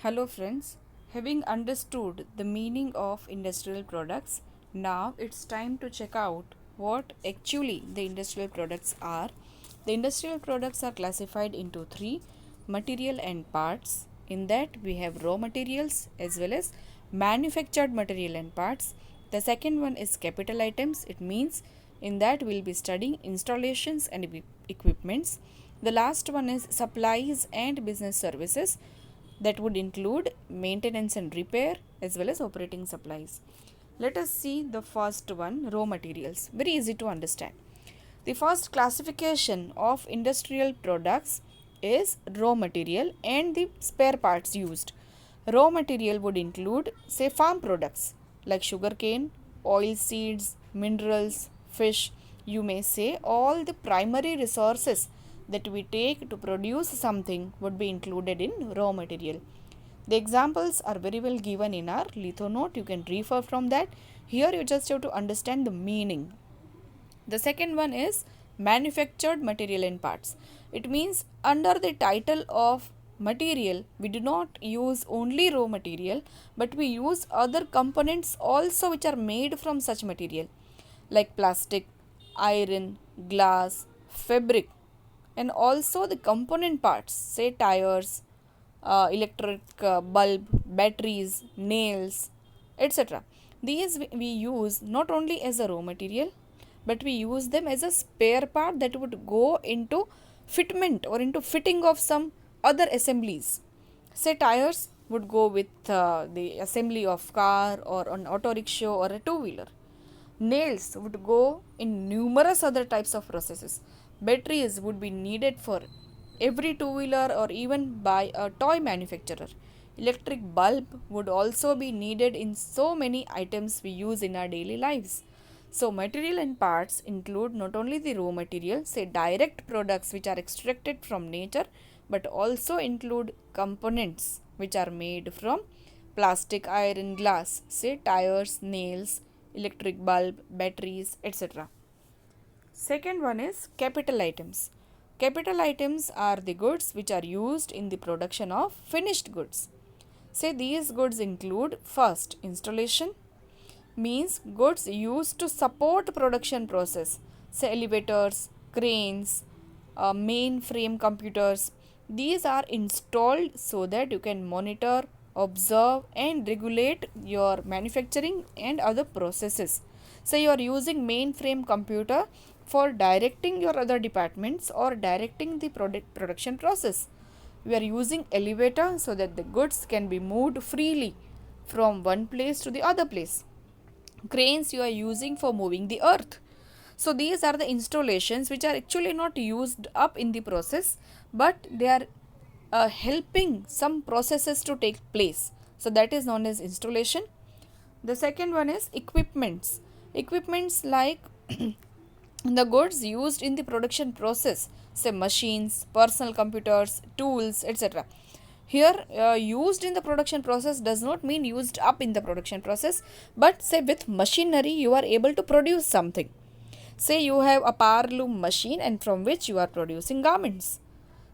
Hello friends, having understood the meaning of industrial products, now it's time to check out what actually the industrial products are. The industrial products are classified into three: material and parts. In that we have raw materials as well as manufactured material and parts. The second one is capital items. It means in that we'll be studying installations and equipments. The last one is supplies and business services, that would include maintenance and repair as well as operating supplies. Let us see the first one, raw materials. Very easy to understand. The first classification of industrial products is raw material and the spare parts used. Raw material would include, say, farm products like sugarcane, oil seeds, minerals, fish. You may say all the primary resources that we take to produce something would be included in raw material. The examples are very well given in our litho note. You can refer from that. Here you just have to understand the meaning. The second one is manufactured material and parts. It means under the title of material, we do not use only raw material, but we use other components also which are made from such material like plastic, iron, glass, fabric, and also the component parts, say tires, electric bulb, batteries, nails, etc. These we use not only as a raw material, but we use them as a spare part that would go into fitment or into fitting of some other assemblies. Say tires would go with the assembly of car or an auto rickshaw or a two-wheeler. Nails would go in numerous other types of processes. Batteries would be needed for every two-wheeler or even by a toy manufacturer. Electric bulb would also be needed in so many items we use in our daily lives. So material and parts include not only the raw material, say direct products which are extracted from nature, but also include components which are made from plastic, iron, glass, say tires, nails, electric bulb, batteries, etc. Second one is capital items. Capital items are the goods which are used in the production of finished goods. Say these goods include first installation, means goods used to support production process, say elevators, cranes, mainframe computers. These are installed so that you can monitor, observe and regulate your manufacturing and other processes. Say you are using mainframe computer for directing your other departments or directing the production process. We are using elevator so that the goods can be moved freely from one place to the other place. Cranes you are using for moving the earth. So these are the installations which are actually not used up in the process, but they are helping some processes to take place. So that is known as installation. The second one is equipments. Equipments like the goods used in the production process, say machines, personal computers, tools, etc. Here used in the production process does not mean used up in the production process, but say with machinery you are able to produce something. Say you have a power loom machine and from which you are producing garments.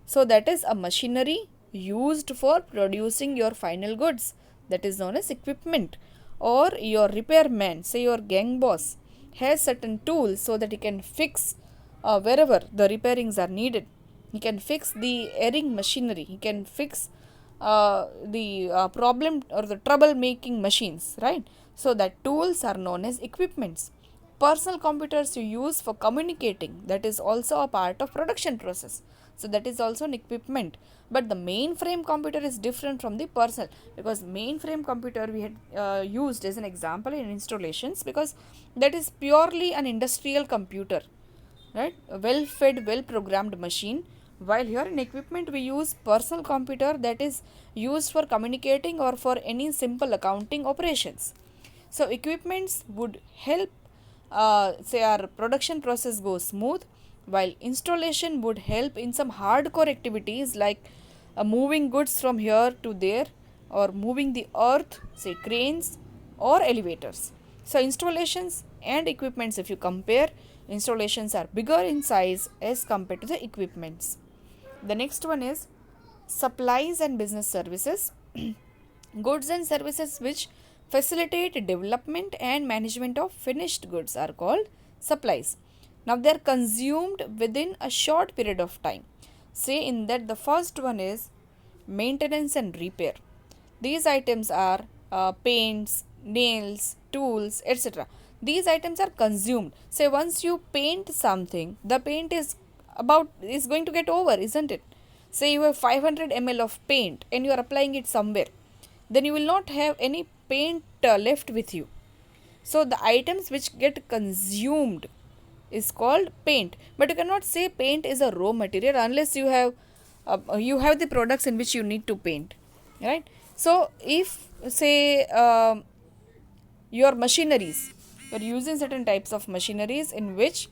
So that is a machinery used for producing your final goods, that is known as equipment. Or your repairman, say your gang boss, has certain tools so that he can fix wherever the repairings are needed. He can fix the erring machinery, he can fix the problem or the trouble making machines, right? So that tools are known as equipments. Personal computers you use for communicating, that is also a part of production process, so that is also an equipment. But the mainframe computer is different from the personal, because mainframe computer we had used as an example in installations, because that is purely an industrial computer, right? A well fed, well programmed machine. While here in equipment we use personal computer that is used for communicating or for any simple accounting operations. So equipments would help say our production process goes smooth, while installation would help in some hardcore activities like moving goods from here to there or moving the earth, say cranes or elevators. So installations and equipments, if you compare, installations are bigger in size as compared to the equipments. The next one is supplies and business services. Goods and services which facilitate development and management of finished goods are called supplies. Now they are consumed within a short period of time. Say in that the first one is maintenance and repair. These items are paints, nails, tools, etc. These items are consumed. Say once you paint something, the paint is going to get over, isn't it? Say you have 500 ml of paint and you are applying it somewhere, then you will not have any paint left with you. So the items which get consumed is called paint. But you cannot say paint is a raw material unless you have the products in which you need to paint, right? So if say your machineries, you are using certain types of machineries in which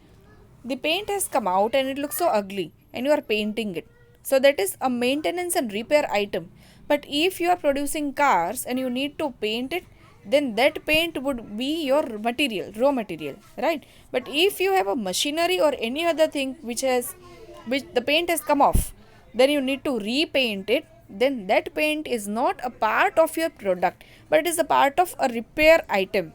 the paint has come out and it looks so ugly and you are painting it, so that is a maintenance and repair item. But if you are producing cars and you need to paint it, then that paint would be your material, raw material, right? But if you have a machinery or any other thing which the paint has come off, then you need to repaint it, then that paint is not a part of your product, but it is a part of a repair item,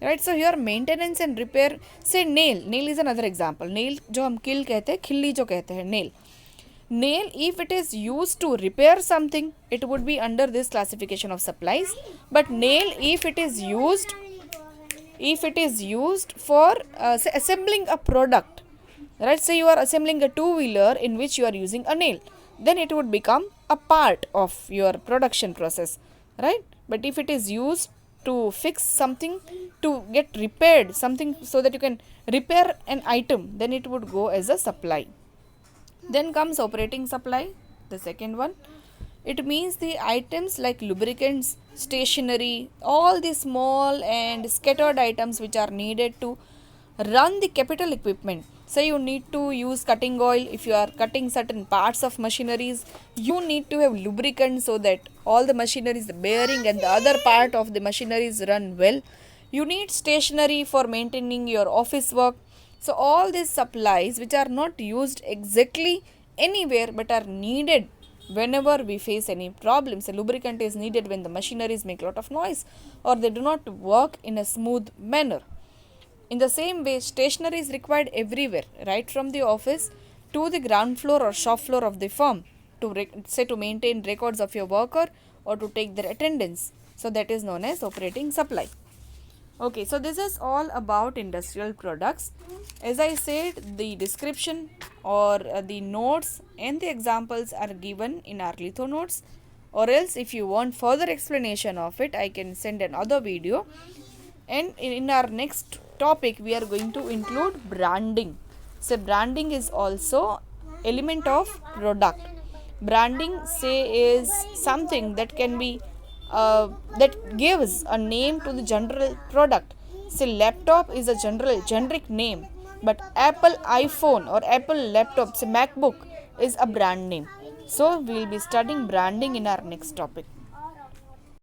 right? So here maintenance and repair. Say nail is another example. Nail जो हम किल कहते हैं, खिल्ली जो कहते हैं, nail, if it is used to repair something, it would be under this classification of supplies. But nail, if it is used for say assembling a product, right? Say you are assembling a two-wheeler in which you are using a nail, then it would become a part of your production process, right? But if it is used to fix something, to get repaired something so that you can repair an item, then it would go as a supply. Then comes operating supply, the second one. It means the items like lubricants, stationery, all the small and scattered items which are needed to run the capital equipment. Say you need to use cutting oil. If you are cutting certain parts of machineries, you need to have lubricant so that all the machineries, the bearing and the other part of the machineries run well. You need stationery for maintaining your office work. So all these supplies which are not used exactly anywhere but are needed whenever we face any problems. A lubricant is needed when the machineries make a lot of noise or they do not work in a smooth manner. In the same way, stationery is required everywhere, right from the office to the ground floor or shop floor of the firm, to maintain records of your worker or to take their attendance. So that is known as operating supply. Okay, so this is all about industrial products. As I said, the description or the notes and the examples are given in our litho notes, or else if you want further explanation of it, I can send another video. And in our next topic, we are going to include branding. So branding is also element of product. Branding, say, is something that can be that gives a name to the general product. Say laptop is a generic name, but Apple iPhone or Apple laptop, say MacBook, is a brand name. So we will be studying branding in our next topic.